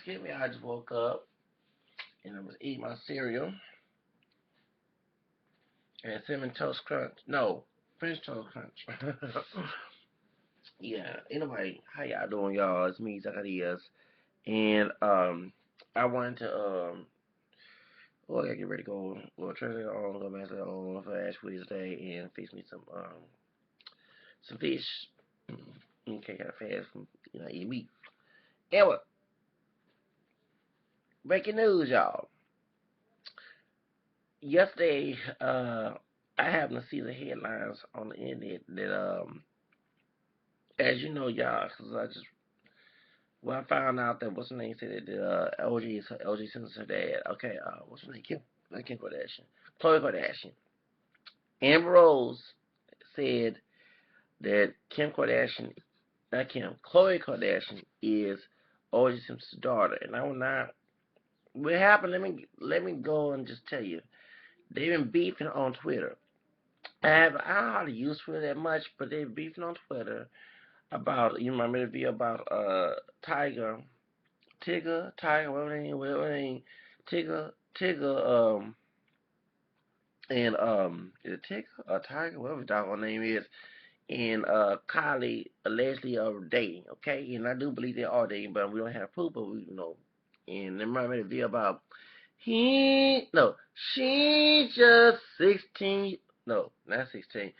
Excuse me, I just woke up and I was eating my cereal and cinnamon toast crunch. No, French toast crunch. Yeah. Anyway, how y'all doing, y'all? It's me, Zacarias, and I wanted to well, I gotta get ready to go. Well, turn it on, go back to the on for Ash Wednesday and fix me some fish. Okay, gotta fast from eat meat. Anyway, breaking news, y'all. Yesterday, I happened to see the headlines on the internet that as you know, y'all, because I found out that what's her name said that LG Simpson's her dad. Okay, what's her name? Kim Kardashian, Khloe Kardashian. Amber Rose said that Khloe Kardashian is OJ Simpson's daughter, and I will not. What happened? Let me go and just tell you, they've been beefing on Twitter. I don't know how to use Twitter that much, but they're beefing on Twitter about you remember the video about Tiger, Tiger, whatever they name, Tigger, and is it Tigger or Tiger, whatever the doggone name is, and Kylie allegedly are dating, okay, and I do believe they are dating, but we don't have proof, but we know. And remember the video about she just 16, no, not 16,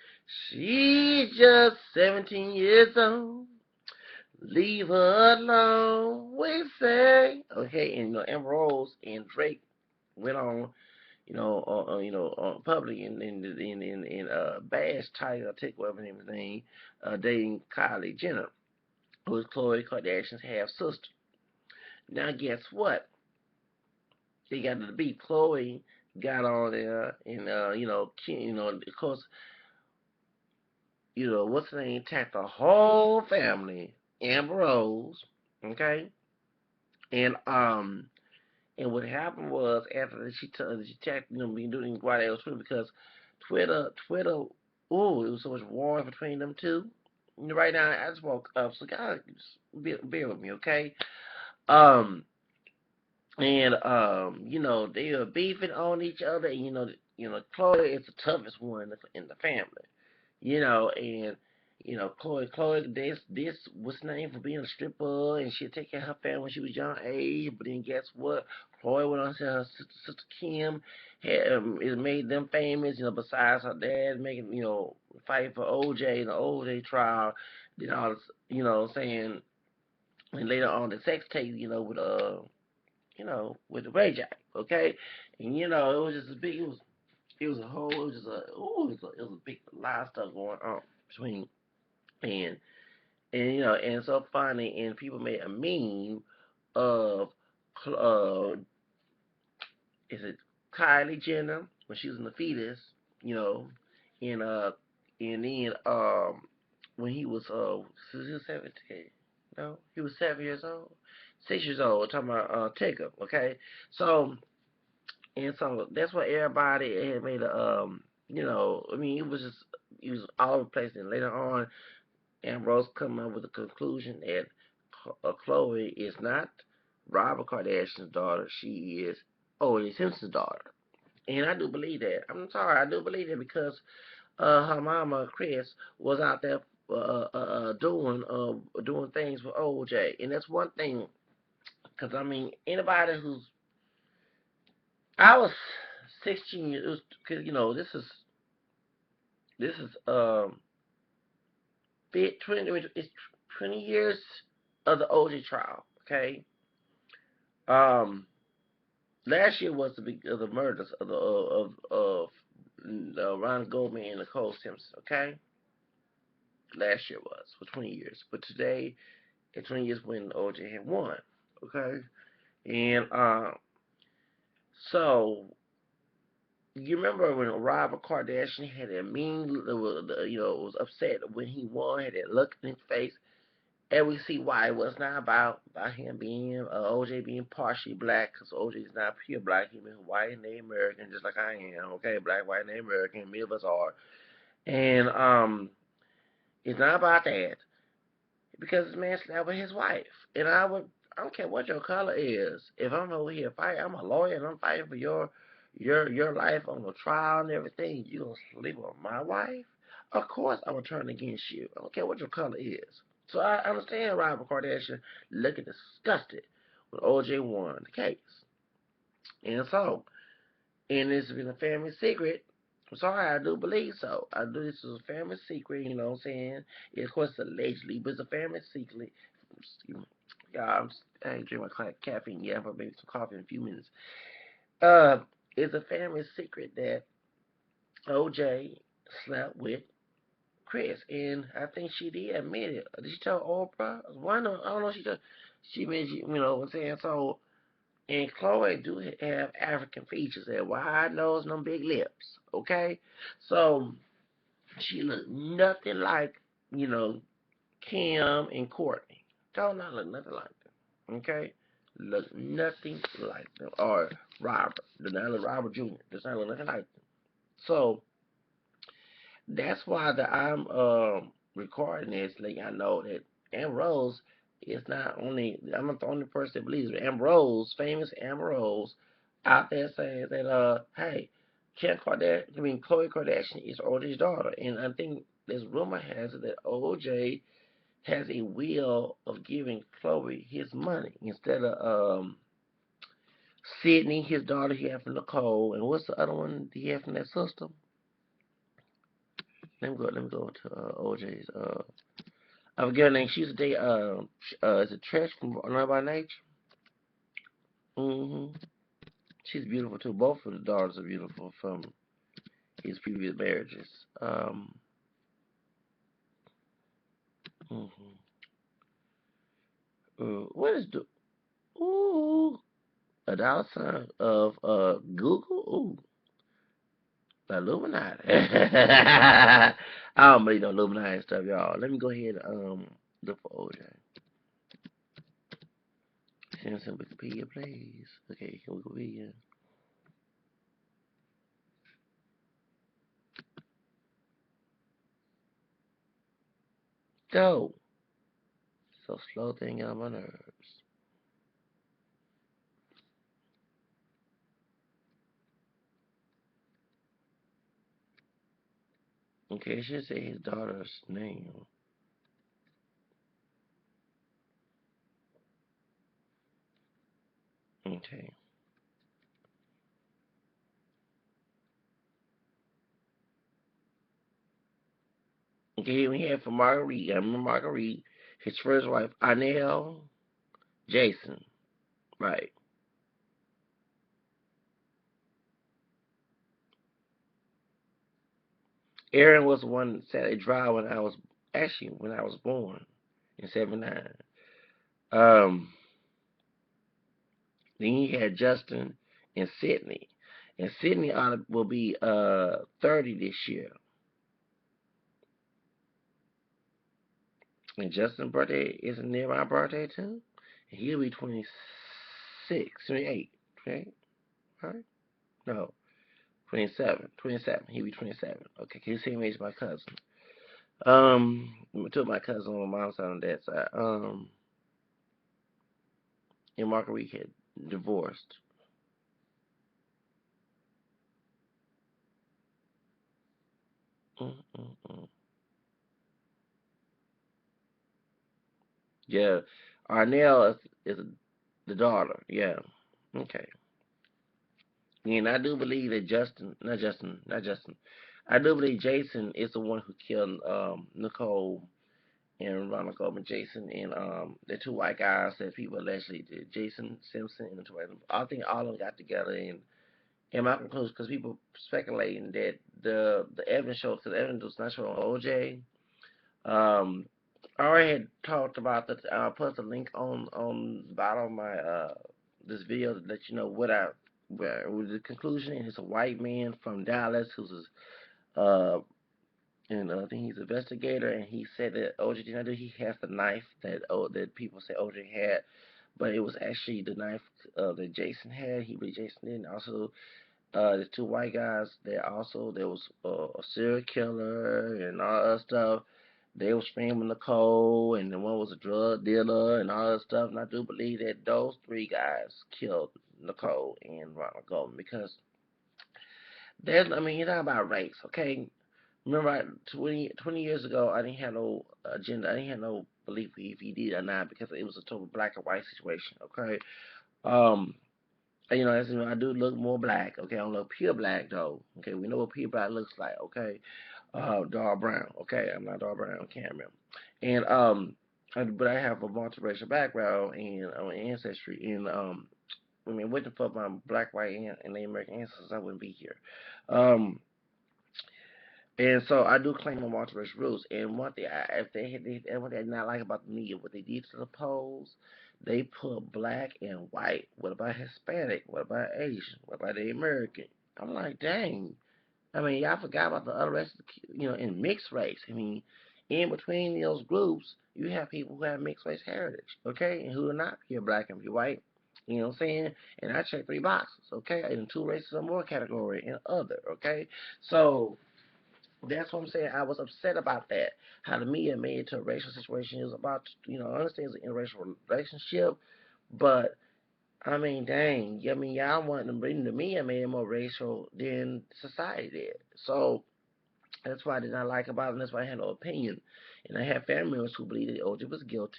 she just 17 years old. Leave her alone, we say. Okay, and Amber Rose and Drake went on, on public and bash Tiger, take whatever name his name, dating Kylie Jenner, who is Khloe Kardashian's half sister. Now guess what? They got to the beat. Khloe got on there and of course, what's the name, attacked the whole family, Amber Rose, okay, and what happened was after she attacked, being doing why they was Twitter because Twitter, ooh, it was so much war between them two. Right now, I just woke up, so God, just bear with me, okay? Um, and they were beefing on each other, and Chloe is the toughest one in the family, and Chloe, this was named for being a stripper, and she take care of her family when she was young age. But then guess what? Chloe went on to her sister Kim, it made them famous. Besides her dad making fight for OJ in the OJ trial, then all this, saying, and later on the sex tape, with the Ray J, okay, and it was just a big, it was a whole, it was just a, ooh, it was a big lot of stuff going on between and and it's so funny, and people made a meme of uh, is it Kylie Jenner when she was in the fetus, you know, and and then when he was 17, no, he was 7 years old, 6 years old. Talking about Tigger, okay, so and so that's what everybody had made a I mean it was all over the place, and later on Ambrose come up with the conclusion that Khloe is not Robert Kardashian's daughter. She is O.J. Simpson's daughter. And I do believe that. I'm sorry, I do believe that because her mama, Chris, was out there doing things with O.J. And that's one thing. Because, I mean, anybody who's. I was 16 years. Because, this is 20, it's 20 years of the OJ trial. Okay. Um, Last year was the big of the murders of Ron Goldman and Nicole Simpson. Okay. Last year was for 20 years, but today, at 20 years when OJ had won. Okay. And so you remember when Robert Kardashian had that was upset when he won, had that look in his face. And we see why it was not about him being OJ being partially black, because OJ is not pure black. He's white and Native American, just like I am. Okay, black, white, Native American. Many of us are, and it's not about that because this man slept with his wife, and I don't care what your color is. If I'm over here fighting, I'm a lawyer and I'm fighting for your life on the trial and everything. You gonna sleep with my wife? Of course I'm gonna turn against you. I don't care what your color is. So I understand Robert Kardashian looking disgusted when OJ won the case. And so, and it's been a family secret. I'm sorry, I do believe so. I do. This is a family secret. You know what I'm saying? Of course, allegedly, but it's a family secret. Excuse me. Yeah, I ain't drink my caffeine yet, but maybe some coffee in a few minutes. Uh, it's a family secret that OJ slept with Chris, and I think she did admit it. Did she tell Oprah? One, I don't know. She made you know what I'm saying. So, and Khloe do have African features, that wide nose, and them big lips. Okay, so she looked nothing like you know Kim and Courtney. Don't not look nothing like them. Okay, look nothing like them. Or Robert, does not look Robert Jr. Does not look nothing like them. So that's why I'm recording this, letting I know that Ambrose is not only, I'm not the only person that believes it. Ambrose, famous Ambrose, out there saying that hey, Kim Kardashian, I mean Khloe Kardashian is OJ's daughter, and I think this rumor has it that OJ has a will of giving Khloe his money instead of Sydney, his daughter he had from Nicole, and what's the other one he had from that sister? Let me go to OJ's I forget her name. She used to date is it Trish from Love by Nature? Mm-hmm. She's beautiful too. Both of the daughters are beautiful from his previous marriages. Um, mm-hmm. What is the ooh a dollar sign of Google? Ooh, Illuminati. I don't believe no Illuminati stuff, y'all. Let me go ahead and look for OJ. Simpson Wikipedia, please. Okay, Wikipedia. Go. So slow thing on my nerves. Okay, it should say his daughter's name. Okay. Okay, we have for Marguerite. I remember Marguerite, his first wife, Anel Jason. Right. Aaron was the one that sat a drive when I was born in '79. Um, then he had Justin and Sydney. And Sydney will be 30 this year. And Justin's birthday is near my birthday too. And he'll be 26, 28, right? Right? No, 27, 27. He'll be 27. Okay, can you see me as my cousin? Two of my cousins on my mom's side and dad's side. And Marguerite had divorced. Mm-mm-mm. Yeah, Arnell is the daughter. Yeah. Okay. And I do believe that not Justin. I do believe Jason is the one who killed Nicole and Veronica and Jason and the two white guys that people allegedly did. Jason Simpson and the two white. I think all of them got together and my conclusion, because people speculating that the evidence shows, because the evidence was not showing OJ. Um, I already had talked about that. I'll put the link on the bottom of my this video to let you know where the conclusion. And it's a white man from Dallas who's uh and I think he's an investigator, and he said that OJ did not do. He has the knife that people say OJ had, but it was actually the knife that Jason had. He believed Jason did. And also, the two white guys. There was a serial killer and all that stuff. they were screaming Nicole, and the one was a drug dealer and all that stuff. And I do believe that those three guys killed Nicole and Ronald Goldman because I mean, you're talking about race, okay? Remember, 20 years ago, I didn't have no agenda. I didn't have no belief if he did or not because it was a total black and white situation, okay? Um, and, as you know, I do look more black, okay? I don't look pure black, though, okay? We know what pure black looks like, okay? Dark brown, okay? I'm not dark brown, I can't remember. And, but I have a multiracial background and ancestry, and, I mean, waiting for my black, white, and Native American ancestors, I wouldn't be here. Um, And so I do claim on multiracial roots. And one thing, if and what they not like about the media, what they did to the polls, they put black and white. What about Hispanic? What about Asian? What about the American? I'm like, dang. I mean, y'all forgot about the other rest, in mixed race. I mean, in between those groups, you have people who have mixed race heritage, okay, and who are not pure black and pure white. You know what I'm saying? And I check three boxes, okay, in two races or more category and other, okay. So that's what I'm saying. I was upset about that. How the media made it to a racial situation. It was about, I understand it's an interracial relationship, but I mean, dang. I mean, y'all want to bring the media made it more racial than society did. So that's why I did not like about it, and that's why I had no opinion. And I had family members who believed that OJ was guilty,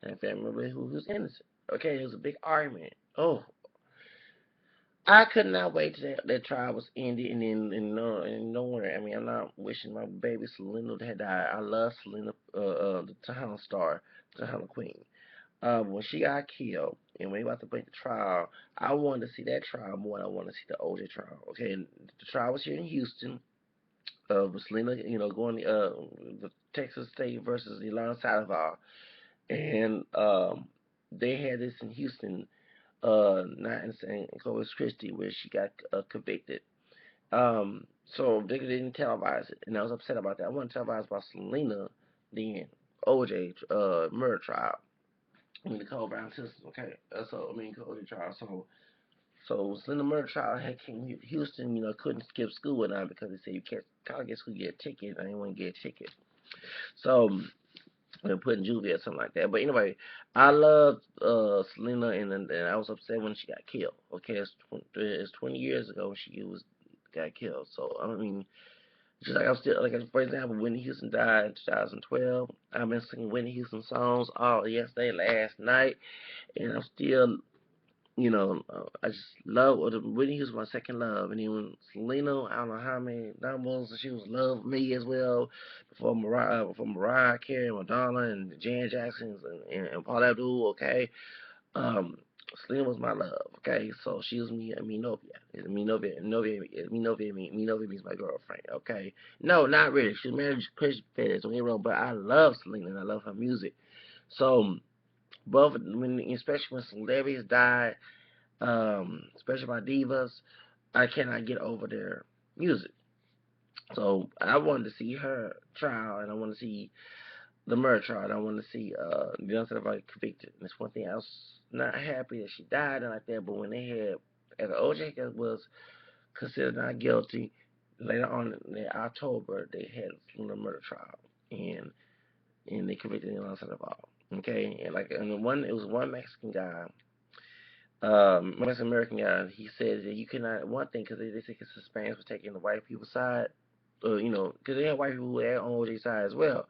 and I had family members who was innocent. Okay, it was a big argument. Oh, I could not wait till that trial was ended and nowhere. I mean, I'm not wishing my baby Selena had died. I love Selena, the Tahana star, Tahana Queen. When she got killed and when they about to break the trial, I wanted to see that trial more than I wanted to see the OJ trial. Okay, and the trial was here in Houston. With Selena, going the Texas State versus Elana Salazar, and they had this in Houston, not in St. Corpus Christi, where she got convicted. So they didn't televise it, and I was upset about that. I wanted to televise about Selena, then OJ murder trial. I mean the Cole Brown sisters, okay. OJ trial. So Selena murder trial had came to Houston. Couldn't skip school and all because they said you can't college get school get a ticket. I didn't want to get a ticket. So they put in juvie or something like that. But anyway, I loved Selena, and I was upset when she got killed. Okay, it's 20 years ago when she got killed. So I mean, just like I'm still like for example, Whitney Houston died in 2012. I've been singing Whitney Houston songs all yesterday, last night, and I'm still. I just love Whitney Houston was my second love, and even Selena, I don't know how many numbers she was love me as well before Mariah Carey, Madonna, and Janet Jackson's and Paul Abdul. Okay, um, Selena was my love. Okay, so she was me Novia. Me Novia means my girlfriend. Okay, no, not really. She was married to Chris Pettis. Don't get me wrong, but I love Selena and I love her music. So both especially when celebrities died, especially my divas, I cannot get over their music. So I wanted to see her trial, and I want to see the murder trial, and I want to see Beyonce about convicted. And it's one thing I was not happy that she died and like that, but when they had, as OJ was considered not guilty, later on in October they had the murder trial, and they convicted him outside of all. Okay, it was one Mexican guy Mexican American guy, he says that you cannot, one thing, because they think it's Hispanics were taking the white people's side, because they had white people who were on OJ's side as well.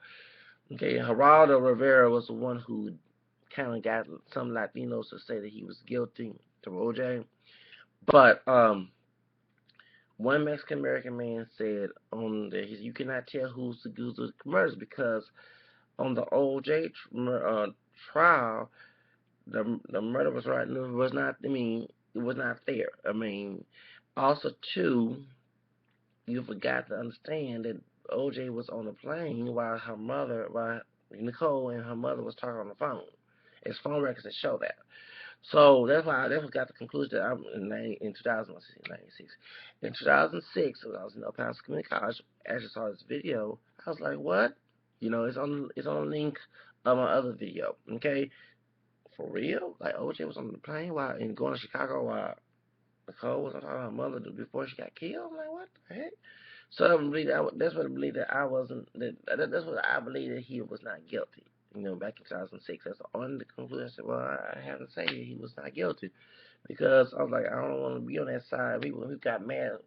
Okay, Geraldo Rivera was the one who kind of got some Latinos to say that he was guilty to OJ. But one Mexican American man said you cannot tell who's the murders because on the OJ trial, the murder was right. It was not. I mean, it was not fair. I mean, also too, you forgot to understand that OJ was on the plane while Nicole and her mother was talking on the phone. It's phone records that show that. So that's what got the conclusion that in 2006. In 2006, when I was in El Paso Community College, I actually saw this video. I was like, what? It's on a link of my other video. Okay, for real? Like OJ was on the plane and going to Chicago while Nicole was talking to her mother before she got killed? I'm like, what the heck? So I believe that's what I believe that I wasn't. That's what I believe that he was not guilty. Back in 2006, that's the only conclusion. I said, well, I have to say that he was not guilty because I was like, I don't want to be on that side. People who got mad,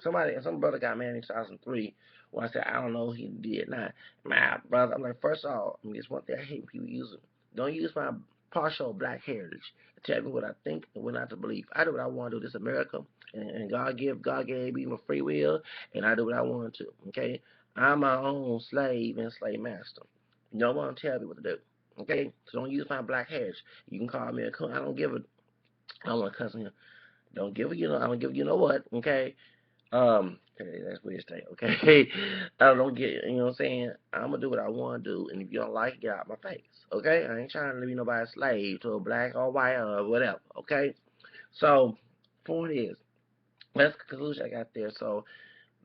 some brother got mad in 2003. When I said I don't know, he did not. My brother, I'm like, first of all, just one thing I hate people using. Don't use my partial black heritage to tell me what I think and what not to believe. I do what I want to do. This is America, and God gave me my free will, and I do what I want to. Okay, I'm my own slave and slave master. No one tell me what to do. Okay, so don't use my black heritage. You can call me a coon. I don't give a. I don't want to cuss him. Don't give a I don't give you know what. Okay. Okay, that's weird state. Okay. I don't get. You know what I'm saying? I'm gonna do what I want to do, and if you don't like it, get out my face. Okay. I ain't trying to be nobody's slave to a black or white or whatever. Okay. So, point is, that's the conclusion I got there. So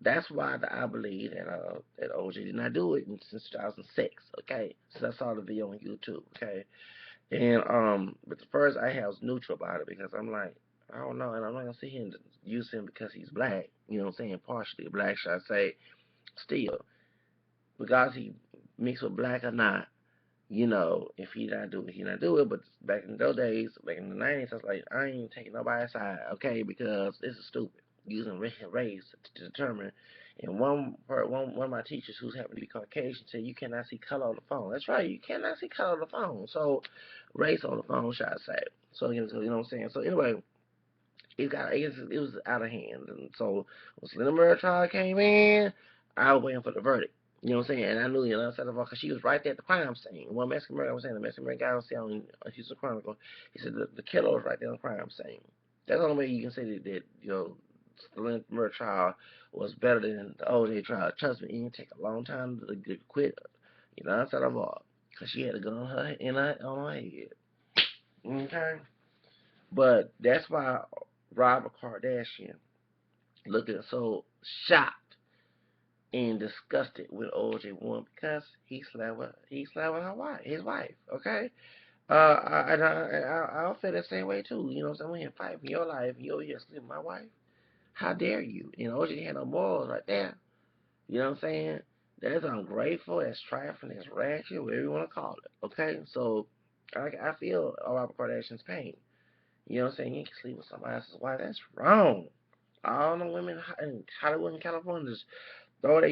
that's why I believe that OJ did not do it since 2006. Okay. So I saw the video on YouTube. Okay. And but the first I was neutral about it because I'm like, I don't know, and I'm not gonna sit here and use him because he's black. You know what I'm saying? Partially black, should I say? Still, because he mixed with black or not, if he not do it, he not do it. But back in those days, back in the '90s, I was like, I ain't taking nobody's side, okay? Because this is stupid using race to determine. And one of my teachers who's happened to be Caucasian said you cannot see color on the phone. That's right, you cannot see color on the phone. So race on the phone, should I say? So you know what I'm saying. So anyway, it was out of hand, and so when Selena Murray trial came in, I was waiting for the verdict. You know what I'm saying? And I knew, because she was right there at the crime scene. One Mexican murder, I was saying, the Mexican murder guy was saying on Houston Chronicle, he said the killer was right there on the crime scene. That's the only way you can say that Selena Murray trial was better than the OJ trial. Trust me, it didn't take a long time to quit. Outside of all, because she had a gun on her head. Okay, but that's why Robert Kardashian looking so shocked and disgusted with OJ won because he slept with his wife. Okay, I'll feel the same way too. You know what I'm saying? When you fight for your life, you over here sleep with my wife. How dare you? OJ had no morals right there. You know what I'm saying? That's ungrateful. That's trifling. That's ratchet. Whatever you want to call it. Okay, so I feel Robert Kardashian's pain. You know what I'm saying? You can sleep with somebody else's wife. That's wrong. All the women in Hollywood and California just throw that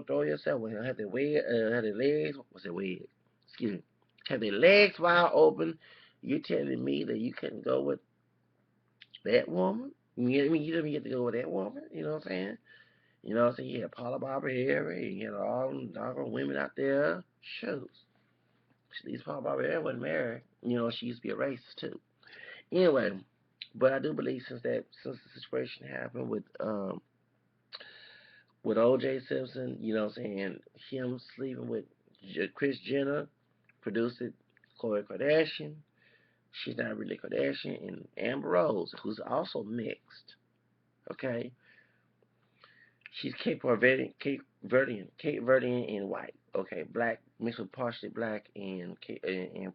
throw yourself when have their have their legs. What's their leg? Excuse me. Have their legs wide open. You're telling me that you couldn't go with that woman? You know what I mean? You didn't get to go with that woman. You know what I'm saying? You know what I'm saying? You had Paula Barbieri. You had all them doggone women out there. Shoes. These Paula Barbieri wasn't married. She used to be a racist too. Anyway, but I do believe since the situation happened with O.J. Simpson, you know what I'm saying, him sleeping with Kris Jenner, produced it, Khloe Kardashian, she's not really Kardashian, and Amber Rose, who's also mixed, okay? She's Cape Verdean and white, okay? Black, mixed with partially black and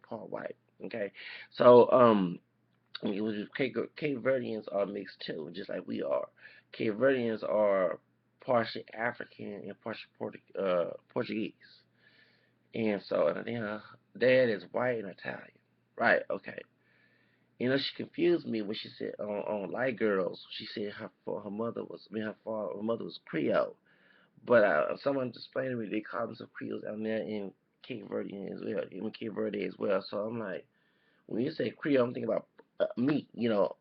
part white, okay? So, Cape Verdeans are mixed too, just like we are. Cape Verdeans are partially African and partially Portuguese. And so, dad is white and Italian. Right, okay. She confused me when she said on Light Girls, she said her mother was, her mother was Creole. But someone explained to me they call them some Creoles down there in Cape Verde as well, in Cape Verde as well. So I'm like, when you say Creole, I'm thinking about me.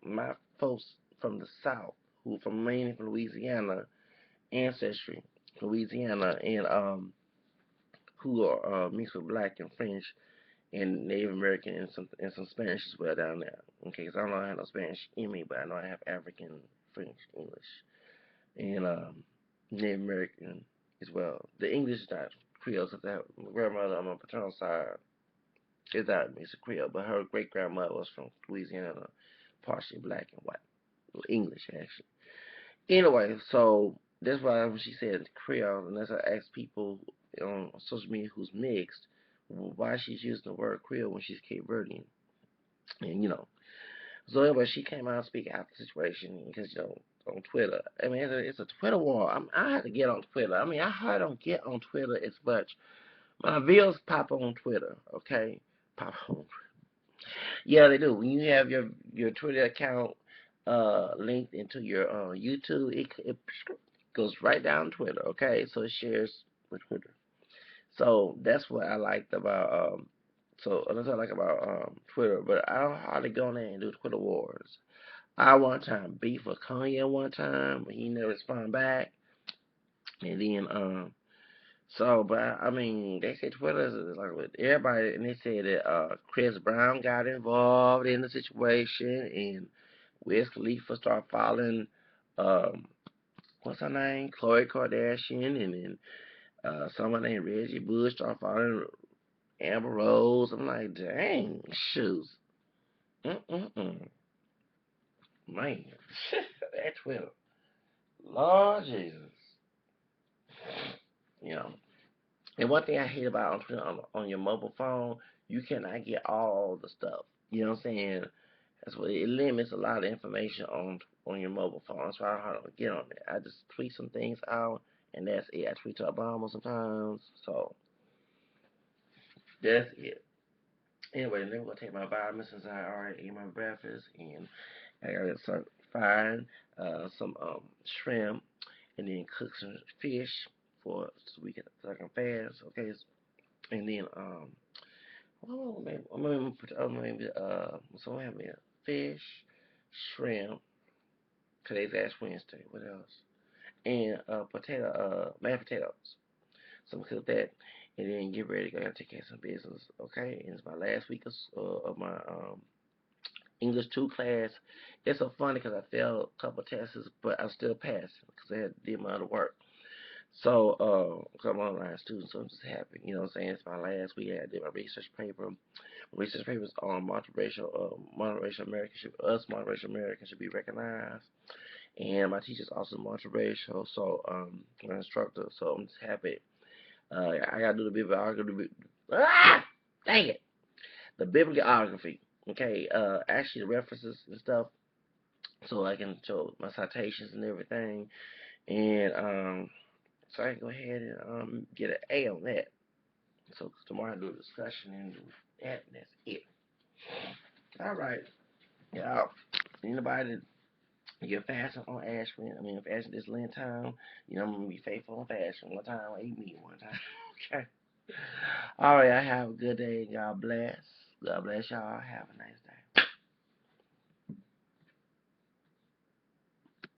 My folks from the South, who from mainly from Louisiana ancestry, Louisiana, and who are mixed with Black and French and Native American and some Spanish as well down there. Okay, because I don't know I have no Spanish in me, but I know I have African, French, English, and Native American as well. The English is not Creole, so that my grandmother on my paternal side is not mixed Creole, but her great grandmother was from Louisiana, partially Black and white, English actually. Anyway, so that's why when she said Creole, unless I ask people on social media who's mixed, why she's using the word Creole when she's Cape Verdean. And, so anyway, she came out and speak out the situation because, on Twitter. I mean, it's a Twitter war. I have to get on Twitter. I mean, I hardly don't get on Twitter as much. My videos pop on Twitter, okay? Pop on. Yeah, they do. When you have your Twitter account linked into your YouTube, it goes right down Twitter, okay? So it shares with Twitter. So that's what I liked about so that's what I like about Twitter. But I don't hardly go on there and do Twitter wars. I one time beef with Kanye one time, but he never respond back. And then but I mean they say Twitter is like with everybody, and they said that Chris Brown got involved in the situation, and Wiz Khalifa started following um what's her name, Khloe Kardashian, and then someone named Reggie Bush started following Amber Rose. I'm like, dang, shoes. Mm-mm-mm. Man, that Twitter. Lord Jesus. You know, and one thing I hate about on Twitter, on your mobile phone, you cannot get all the stuff. You know what I'm saying? That's what it limits a lot of information on your mobile phone. That's why I don't get on it. I just tweet some things out, and that's it. I tweet to Obama sometimes, so that's it. Anyway, then we're gonna take my vitamins since I already ate my breakfast, and I gotta start frying some shrimp, and then cook some fish for so I can fast. Okay, and then well, maybe so I have me fish, shrimp. Today's Ash Wednesday. What else? And mashed potatoes. So I'm gonna cook that, and then get ready to go and take care of some business. Okay, and it's my last week of my English 2 class. It's so funny because I failed a couple of tests, but I still passed because I had to do my other work. So, cause I'm an online student, so I'm just happy. You know what I'm saying? It's my last week. I did my research paper. My research paper is on multiracial Americans multiracial Americans should be recognized. And my teacher's also multiracial, so my instructor. So I'm just happy. I gotta do the bibliography. Dang it! The bibliography. Okay. Actually, the references and stuff, so I can show my citations and everything. And so I can go ahead and get an A on that. So tomorrow I do a discussion and do that, and that's it. All right. Yeah. Anybody that you're fasting on Ashland, I mean, fasting this Lent time, you know, I'm gonna be faithful on fasting. One time I ate meat one time. Okay. All right. I have a good day. God bless. God bless y'all. Have a nice day.